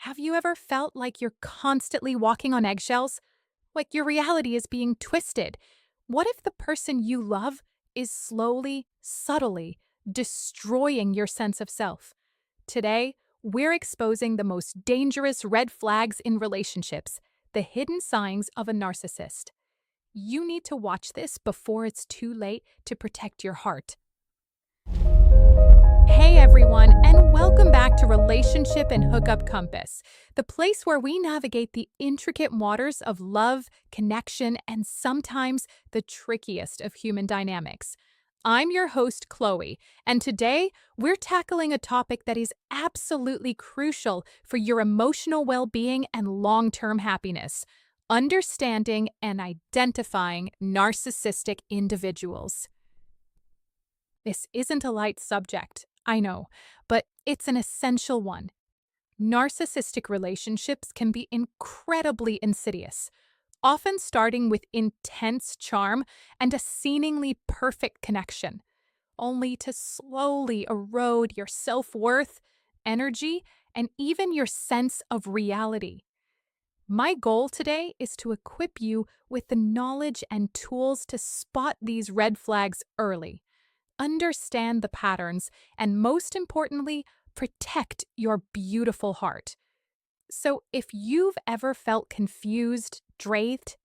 Have you ever felt like you're constantly walking on eggshells? Like your reality is being twisted? What if the person you love is slowly, subtly destroying your sense of self? Today, we're exposing the most dangerous red flags in relationships, the hidden signs of a narcissist. You need to watch this before it's too late to protect your heart. Hey everyone, and welcome back to Relationship and Hookup Compass, the place where we navigate the intricate waters of love, connection, and sometimes the trickiest of human dynamics. I'm your host, Chloe, and today we're tackling a topic that is absolutely crucial for your emotional well-being and long-term happiness: understanding and identifying narcissistic individuals. This isn't a light subject, I know, but it's an essential one. Narcissistic relationships can be incredibly insidious, often starting with intense charm and a seemingly perfect connection, only to slowly erode your self-worth, energy, and even your sense of reality. My goal today is to equip you with the knowledge and tools to spot these red flags early, understand the patterns, and most importantly, protect your beautiful heart. So, if you've ever felt confused, drained,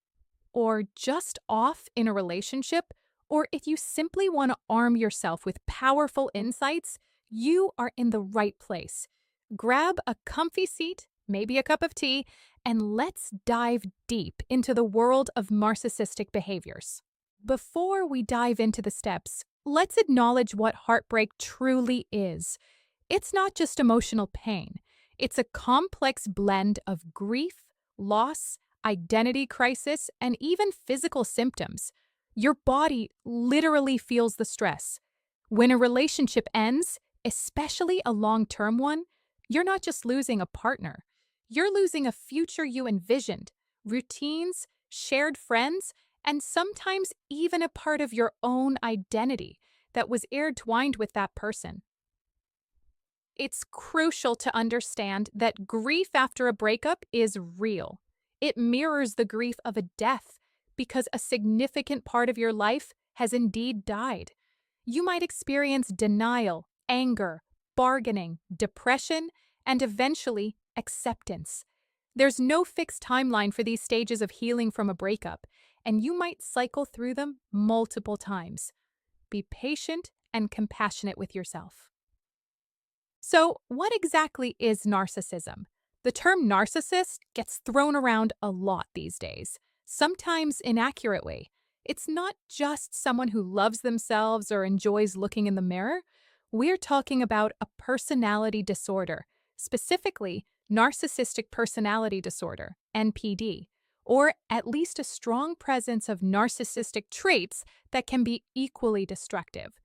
or just off in a relationship, or if you simply want to arm yourself with powerful insights, you are in the right place. Grab a comfy seat, maybe a cup of tea, and let's dive deep into the world of narcissistic behaviors. Before we dive into the steps, let's acknowledge what heartbreak truly is. It's not just emotional pain, it's a complex blend of grief, loss, identity crisis, and even physical symptoms. Your body literally feels the stress. When a relationship ends, especially a long-term one, you're not just losing a partner. You're losing a future you envisioned, routines, shared friends, and sometimes even a part of your own identity that was intertwined with that person. It's crucial to understand that grief after a breakup is real. It mirrors the grief of a death because a significant part of your life has indeed died. You might experience denial, anger, bargaining, depression, and eventually acceptance. There's no fixed timeline for these stages of healing from a breakup, and you might cycle through them multiple times. Be patient and compassionate with yourself. So, what exactly is narcissism? The term narcissist gets thrown around a lot these days, sometimes inaccurately. It's not just someone who loves themselves or enjoys looking in the mirror. We're talking about a personality disorder, specifically narcissistic personality disorder, NPD, or at least a strong presence of narcissistic traits that can be equally destructive.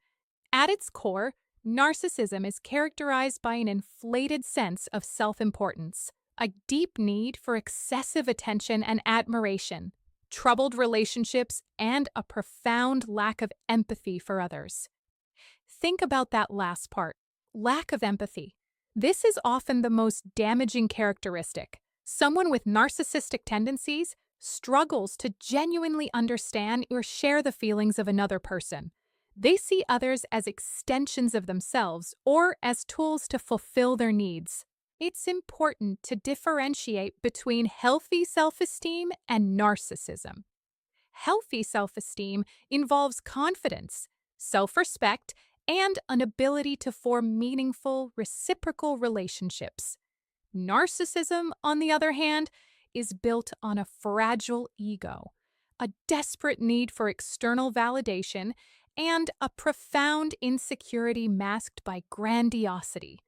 At its core, narcissism is characterized by an inflated sense of self-importance, a deep need for excessive attention and admiration, troubled relationships, and a profound lack of empathy for others. Think about that last part: lack of empathy. This is often the most damaging characteristic. Someone with narcissistic tendencies struggles to genuinely understand or share the feelings of another person. They see others as extensions of themselves or as tools to fulfill their needs. It's important to differentiate between healthy self-esteem and narcissism. Healthy self-esteem involves confidence, self-respect, and an ability to form meaningful, reciprocal relationships. Narcissism, on the other hand, is built on a fragile ego, a desperate need for external validation, and a profound insecurity masked by grandiosity.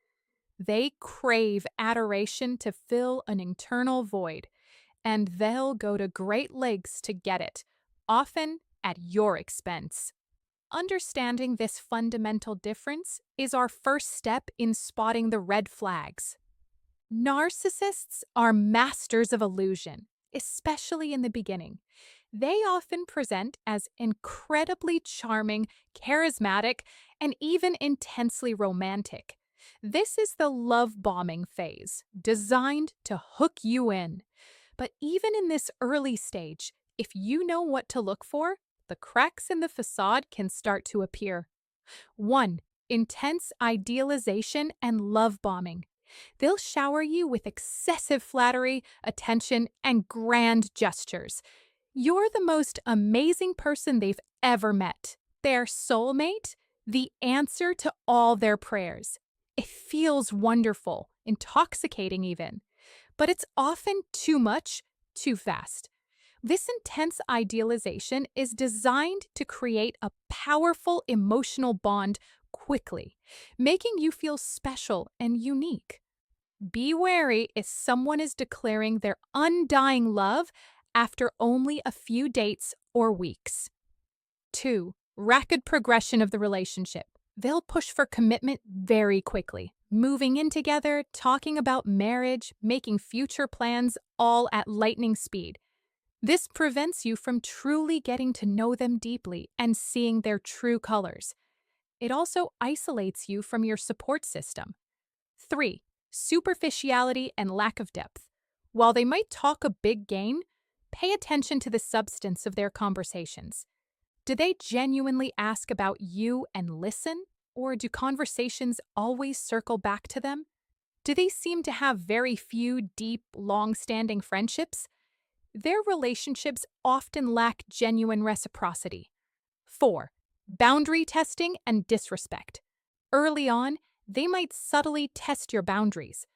They crave adoration to fill an internal void, and they'll go to great lengths to get it, often at your expense. Understanding this fundamental difference is our first step in spotting the red flags. Narcissists are masters of illusion, especially in the beginning. They often present as incredibly charming, charismatic, and even intensely romantic. This is the love bombing phase, designed to hook you in. But even in this early stage, if you know what to look for, the cracks in the facade can start to appear. 1. Intense idealization and love bombing. They'll shower you with excessive flattery, attention, and grand gestures. You're the most amazing person they've ever met. Their soulmate, the answer to all their prayers. It feels wonderful, intoxicating even. But it's often too much, too fast. This intense idealization is designed to create a powerful emotional bond quickly, making you feel special and unique. Be wary if someone is declaring their undying love after only a few dates or weeks. 2. Rapid progression of the relationship. They'll push for commitment very quickly, moving in together, talking about marriage, making future plans, all at lightning speed. This prevents you from truly getting to know them deeply and seeing their true colors. It also isolates you from your support system. 3. Superficiality and lack of depth. While they might talk a big game, pay attention to the substance of their conversations. Do they genuinely ask about you and listen, or do conversations always circle back to them? Do they seem to have very few deep, long-standing friendships? Their relationships often lack genuine reciprocity. 4. Boundary testing and disrespect. Early on, they might subtly test your boundaries.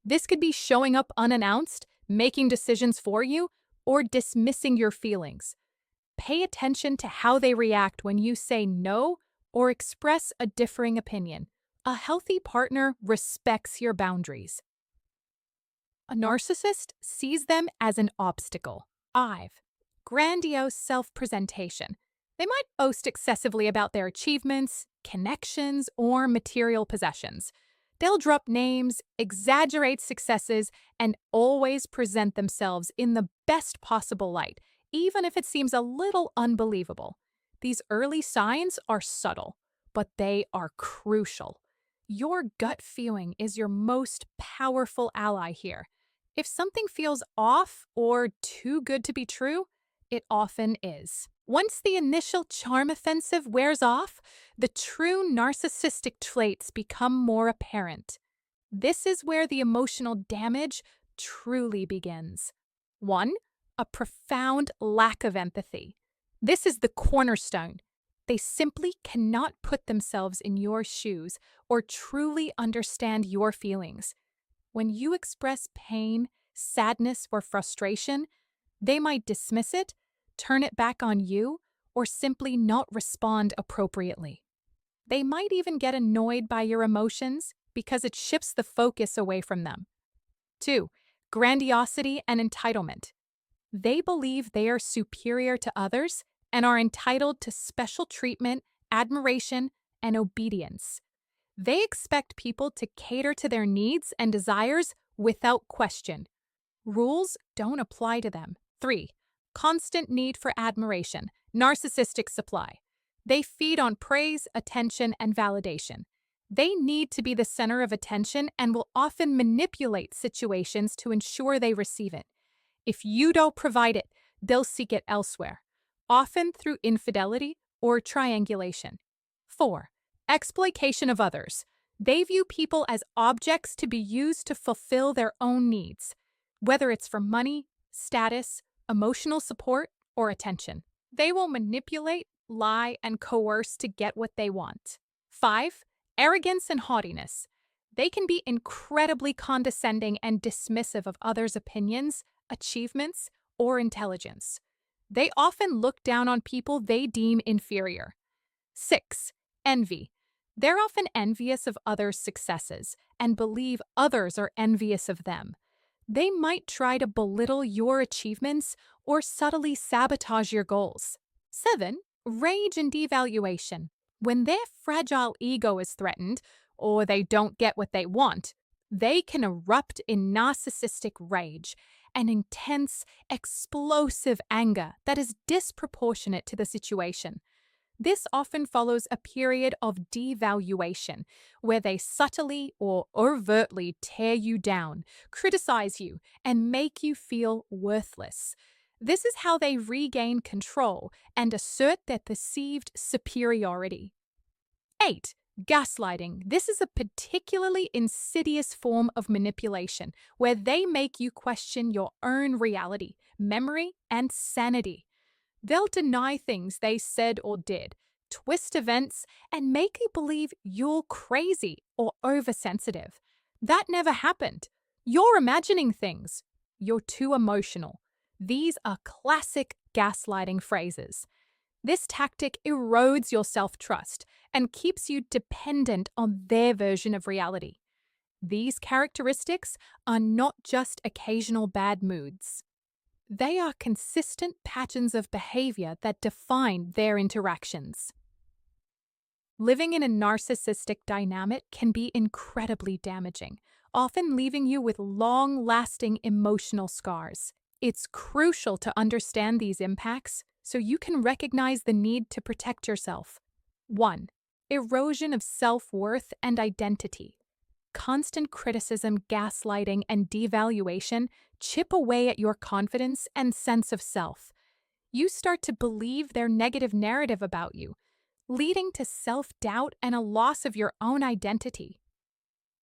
This could be showing up unannounced, making decisions for you, or dismissing your feelings. Pay attention to how they react when you say no or express a differing opinion. A healthy partner respects your boundaries. A narcissist sees them as an obstacle. 5. Grandiose self-presentation. They might boast excessively about their achievements, connections, or material possessions. They'll drop names, exaggerate successes, and always present themselves in the best possible light, even if it seems a little unbelievable. These early signs are subtle, but they are crucial. Your gut feeling is your most powerful ally here. If something feels off or too good to be true, it often is. Once the initial charm offensive wears off, the true narcissistic traits become more apparent. This is where the emotional damage truly begins. 1. A profound lack of empathy. This is the cornerstone. They simply cannot put themselves in your shoes or truly understand your feelings. When you express pain, sadness, or frustration, they might dismiss it, turn it back on you, or simply not respond appropriately. They might even get annoyed by your emotions because it shifts the focus away from them. 2. Grandiosity and entitlement. They believe they are superior to others and are entitled to special treatment, admiration, and obedience. They expect people to cater to their needs and desires without question. Rules don't apply to them. 3. Constant need for admiration, narcissistic supply. They feed on praise, attention, and validation. They need to be the center of attention and will often manipulate situations to ensure they receive it. If you don't provide it, they'll seek it elsewhere, often through infidelity or triangulation. 4. Exploitation of others. They view people as objects to be used to fulfill their own needs, whether it's for money, status, emotional support, or attention. They will manipulate, lie, and coerce to get what they want. 5. Arrogance and haughtiness. They can be incredibly condescending and dismissive of others' opinions, achievements, or intelligence. They often look down on people they deem inferior. 6. Envy. They're often envious of others' successes and believe others are envious of them. They might try to belittle your achievements or subtly sabotage your goals. 7. Rage and devaluation. When their fragile ego is threatened, or they don't get what they want, they can erupt in narcissistic rage, an intense, explosive anger that is disproportionate to the situation. This often follows a period of devaluation, where they subtly or overtly tear you down, criticize you, and make you feel worthless. This is how they regain control and assert their perceived superiority. 8. Gaslighting. This is a particularly insidious form of manipulation where they make you question your own reality, memory, and sanity. They'll deny things they said or did, twist events, and make you believe you're crazy or oversensitive. That never happened. You're imagining things. You're too emotional. These are classic gaslighting phrases. This tactic erodes your self-trust and keeps you dependent on their version of reality. These characteristics are not just occasional bad moods. They are consistent patterns of behavior that define their interactions. Living in a narcissistic dynamic can be incredibly damaging, often leaving you with long-lasting emotional scars. It's crucial to understand these impacts so you can recognize the need to protect yourself. 1. Erosion of self-worth and identity. Constant criticism, gaslighting, and devaluation chip away at your confidence and sense of self. You start to believe their negative narrative about you, leading to self-doubt and a loss of your own identity.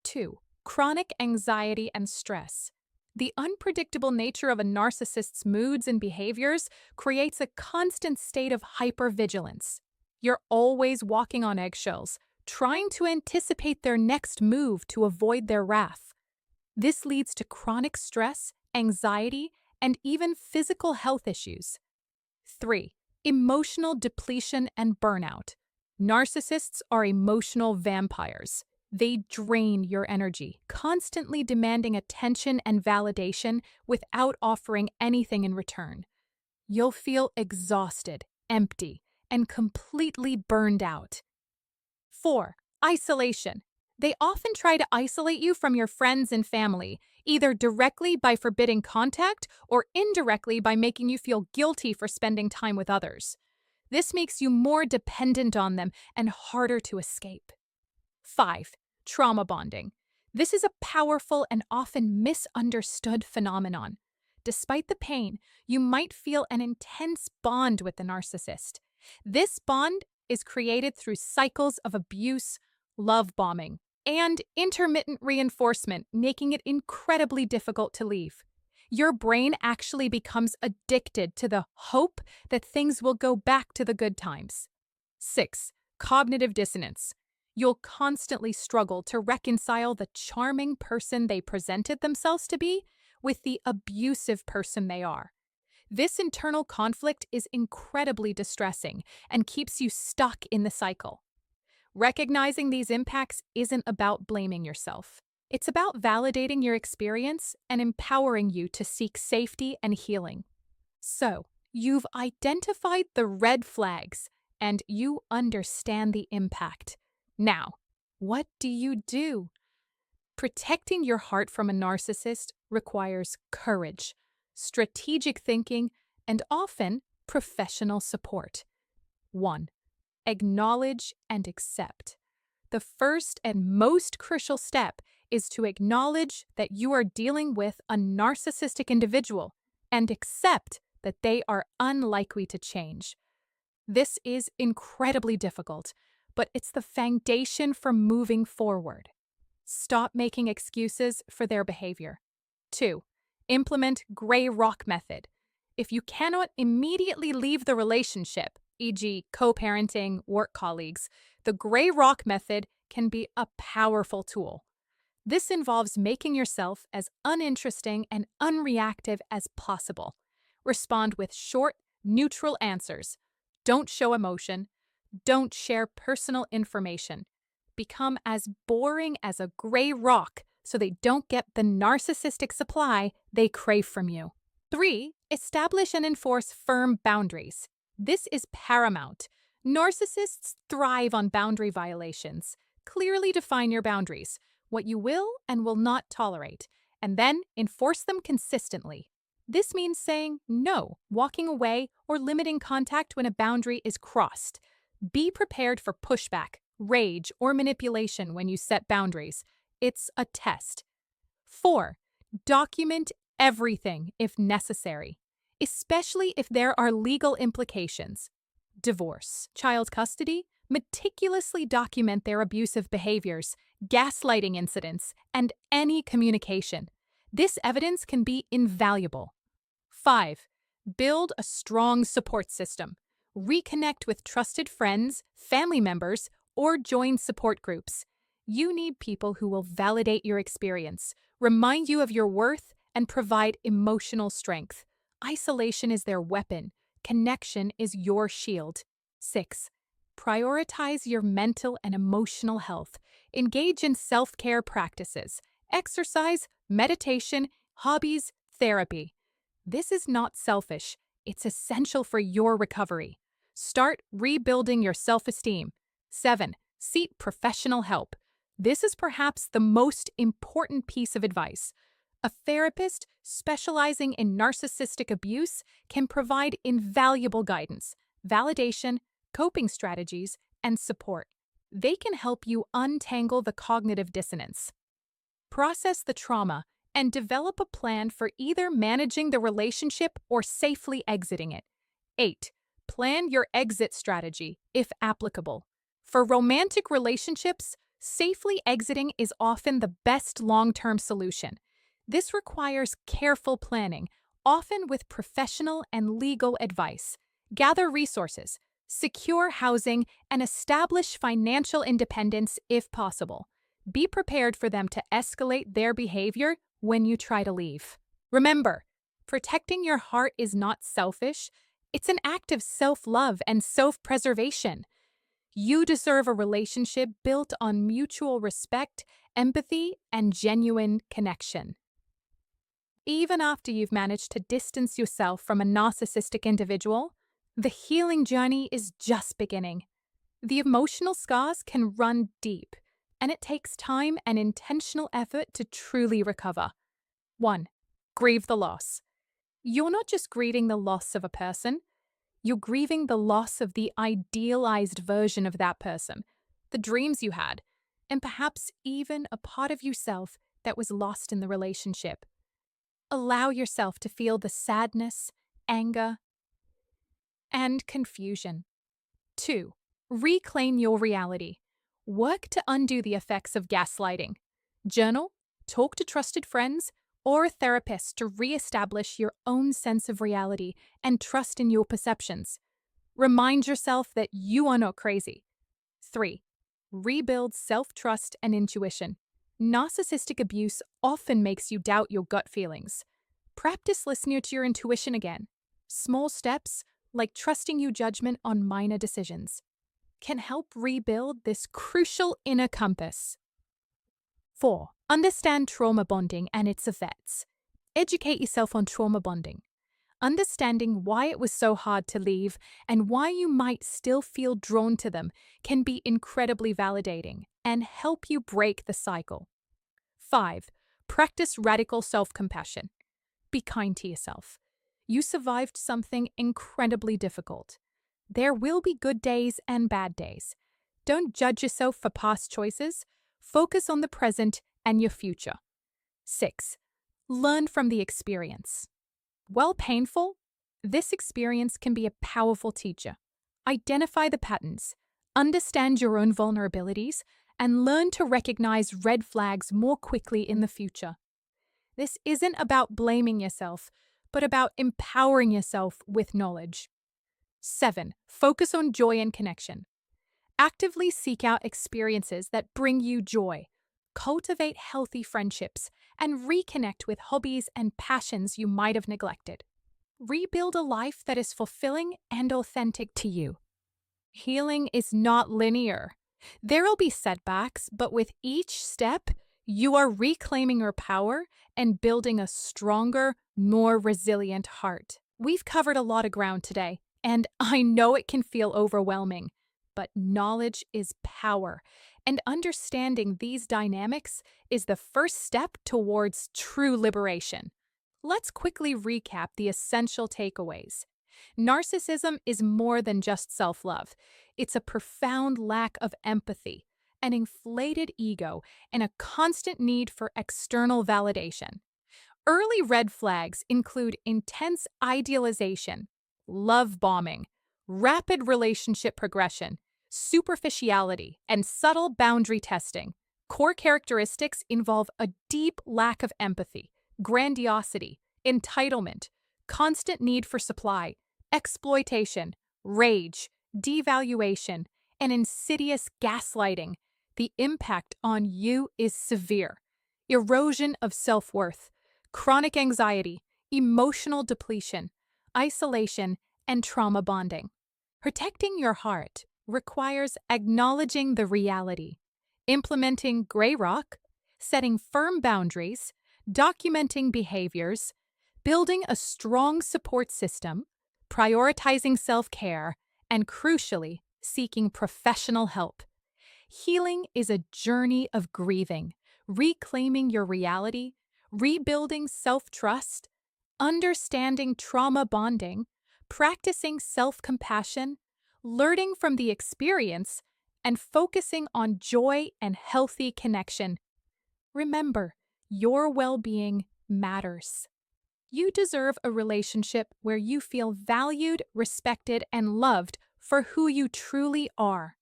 2. Chronic anxiety and stress. The unpredictable nature of a narcissist's moods and behaviors creates a constant state of hypervigilance. You're always walking on eggshells, trying to anticipate their next move to avoid their wrath. This leads to chronic stress, anxiety, and even physical health issues. 3. Emotional depletion and burnout. Narcissists are emotional vampires. They drain your energy, constantly demanding attention and validation without offering anything in return. You'll feel exhausted, empty, and completely burned out. 4. Isolation. They often try to isolate you from your friends and family, either directly by forbidding contact or indirectly by making you feel guilty for spending time with others. This makes you more dependent on them and harder to escape. 5. Trauma bonding. This is a powerful and often misunderstood phenomenon. Despite the pain, you might feel an intense bond with the narcissist. This bond is created through cycles of abuse, love bombing, and intermittent reinforcement, making it incredibly difficult to leave. Your brain actually becomes addicted to the hope that things will go back to the good times. 6. Cognitive dissonance. You'll constantly struggle to reconcile the charming person they presented themselves to be with the abusive person they are. This internal conflict is incredibly distressing and keeps you stuck in the cycle. Recognizing these impacts isn't about blaming yourself. It's about validating your experience and empowering you to seek safety and healing. So, you've identified the red flags and you understand the impact. Now, what do you do? Protecting your heart from a narcissist requires courage, strategic thinking, and often professional support. 1. Acknowledge and accept. The first and most crucial step is to acknowledge that you are dealing with a narcissistic individual and accept that they are unlikely to change. This is incredibly difficult, but it's the foundation for moving forward. Stop making excuses for their behavior. 2. Implement gray rock method. If you cannot immediately leave the relationship, e.g. co-parenting, work colleagues, the gray rock method can be a powerful tool. This involves making yourself as uninteresting and unreactive as possible. Respond with short, neutral answers. Don't show emotion. Don't share personal information. Become as boring as a gray rock so they don't get the narcissistic supply they crave from you. 3. Establish and enforce firm boundaries. This is paramount. Narcissists thrive on boundary violations. Clearly define your boundaries, what you will and will not tolerate, and then enforce them consistently. This means saying no, walking away, or limiting contact when a boundary is crossed. Be prepared for pushback, rage, or manipulation when you set boundaries. It's a test. 4. Document everything if necessary, especially if there are legal implications. Divorce, child custody, meticulously document their abusive behaviors, gaslighting incidents, and any communication. This evidence can be invaluable. 5. Build a strong support system. Reconnect with trusted friends, family members, or join support groups. You need people who will validate your experience, remind you of your worth, and provide emotional strength. Isolation is their weapon. Connection is your shield. 6. Prioritize your mental and emotional health. Engage in self-care practices, exercise, meditation, hobbies, therapy. This is not selfish. It's essential for your recovery. Start rebuilding your self-esteem. 7. Seek professional help. This is perhaps the most important piece of advice. A therapist specializing in narcissistic abuse can provide invaluable guidance, validation, coping strategies, and support. They can help you untangle the cognitive dissonance, process the trauma, and develop a plan for either managing the relationship or safely exiting it. 8. Plan your exit strategy, if applicable. For romantic relationships, safely exiting is often the best long-term solution. This requires careful planning, often with professional and legal advice. Gather resources, secure housing, and establish financial independence if possible. Be prepared for them to escalate their behavior when you try to leave. Remember, protecting your heart is not selfish. It's an act of self-love and self-preservation. You deserve a relationship built on mutual respect, empathy, and genuine connection. Even after you've managed to distance yourself from a narcissistic individual, the healing journey is just beginning. The emotional scars can run deep, and it takes time and intentional effort to truly recover. 1. Grieve the loss. You're not just grieving the loss of a person, you're grieving the loss of the idealized version of that person, the dreams you had, and perhaps even a part of yourself that was lost in the relationship. Allow yourself to feel the sadness, anger, and confusion. 2. Reclaim your reality. Work to undo the effects of gaslighting. Journal, talk to trusted friends, or a therapist to re-establish your own sense of reality and trust in your perceptions. Remind yourself that you are not crazy. 3. Rebuild self-trust and intuition. Narcissistic abuse often makes you doubt your gut feelings. Practice listening to your intuition again. Small steps, like trusting your judgment on minor decisions, can help rebuild this crucial inner compass. 4. Understand trauma bonding and its effects. Educate yourself on trauma bonding. Understanding why it was so hard to leave and why you might still feel drawn to them can be incredibly validating and help you break the cycle. 5. Practice radical self-compassion. Be kind to yourself. You survived something incredibly difficult. There will be good days and bad days. Don't judge yourself for past choices. Focus on the present and your future. 6. Learn from the experience. While painful, this experience can be a powerful teacher. Identify the patterns, understand your own vulnerabilities, and learn to recognize red flags more quickly in the future. This isn't about blaming yourself, but about empowering yourself with knowledge. 7. Focus on joy and connection. Actively seek out experiences that bring you joy. Cultivate healthy friendships and reconnect with hobbies and passions you might have neglected. Rebuild a life that is fulfilling and authentic to you. Healing is not linear. There will be setbacks, but with each step, you are reclaiming your power and building a stronger, more resilient heart. We've covered a lot of ground today, and I know it can feel overwhelming, but knowledge is power, and understanding these dynamics is the first step towards true liberation. Let's quickly recap the essential takeaways. Narcissism is more than just self-love. It's a profound lack of empathy, an inflated ego, and a constant need for external validation. Early red flags include intense idealization, love bombing, rapid relationship progression, superficiality, and subtle boundary testing. Core characteristics involve a deep lack of empathy, grandiosity, entitlement, constant need for supply, exploitation, rage, devaluation, and insidious gaslighting. The impact on you is severe. Erosion of self-worth, chronic anxiety, emotional depletion, isolation, and trauma bonding. Protecting your heart requires acknowledging the reality, implementing gray rock, setting firm boundaries, documenting behaviors, building a strong support system, prioritizing self-care, and crucially, seeking professional help. Healing is a journey of grieving, reclaiming your reality, rebuilding self-trust, understanding trauma bonding, practicing self-compassion, learning from the experience, and focusing on joy and healthy connection. Remember, your well-being matters. You deserve a relationship where you feel valued, respected, and loved for who you truly are.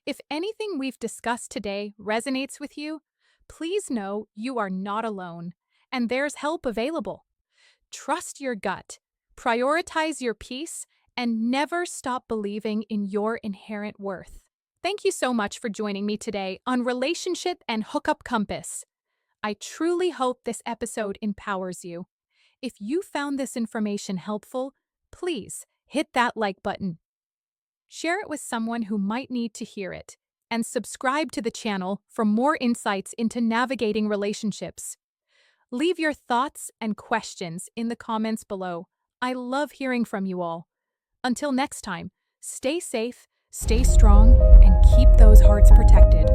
If anything we've discussed today resonates with you, please know you are not alone, and there's help available. Trust your gut, prioritize your peace, and never stop believing in your inherent worth. Thank you so much for joining me today on Relationship and Hukup Compass. I truly hope this episode empowers you. If you found this information helpful, please hit that like button. Share it with someone who might need to hear it, and subscribe to the channel for more insights into navigating relationships. Leave your thoughts and questions in the comments below. I love hearing from you all. Until next time, stay safe, stay strong, and keep those hearts protected.